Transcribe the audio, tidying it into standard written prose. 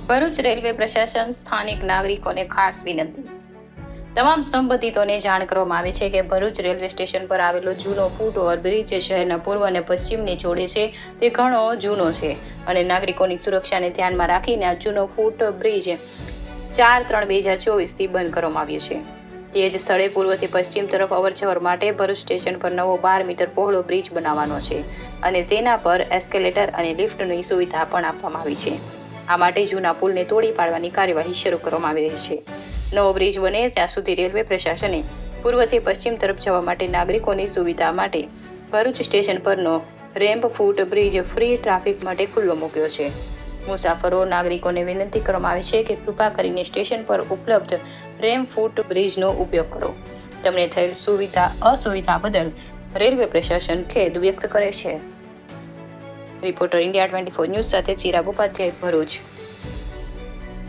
Bharuch railway પ્રશાસન સ્થાનિક નાગરિકોને ખાસ વિનંતી. તમામ સંબંધિતોને જાણ કરવામાં આવે છે કે ભરૂચ રેલવે સ્ટેશન પર આવેલો જૂનો ફૂટ ઓવરબ્રિજ જે શહેરના પૂર્વ અને પશ્ચિમને જોડે છે તે ઘણો જૂનો છે અને નાગરિકોની સુરક્ષાને ધ્યાનમાં રાખીને આ જૂનો ફૂટ બ્રિજ 4/3/2024થી બંધ કરવામાં આવ્યો છે. તે જ સ્થળે પૂર્વથી પશ્ચિમ તરફ અવરજવર માટે ભરૂચ સ્ટેશન પર નવો 12 મીટર પહોળો બ્રિજ બનાવવાનો છે અને તેના પર એસ્કેલેટર અને લિફ્ટની સુવિધા પણ આપવામાં આવી છે. આ માટે જૂના પુલને તોડી પાડવાની કાર્યવાહી શરૂ કરવામાં આવી રહી છે. નવો બ્રિજ બને ત્યાં સુધી રેલવે પ્રશાસને પૂર્વથી પશ્ચિમ તરફ જવા માટે નાગરિકોની સુવિધા માટે ભરૂચ સ્ટેશન પરનો રેમ્પ ફૂટ બ્રિજ ફ્રી ટ્રાફિક માટે ખુલ્લો મૂક્યો છે. મુસાફરો નાગરિકોને વિનંતી કરવામાં આવે છે કે કૃપા કરીને સ્ટેશન પર ઉપલબ્ધ રેમ્પ ફૂટ બ્રિજનો ઉપયોગ કરો. તમને થયેલ અસુવિધા બદલ રેલવે પ્રશાસન ખેદ વ્યક્ત કરે છે. રિપોર્ટર ઇન્ડિયા 24 ન્યૂઝ સાથે ચિરાગ ઉપાધ્યાય, ભરૂચ.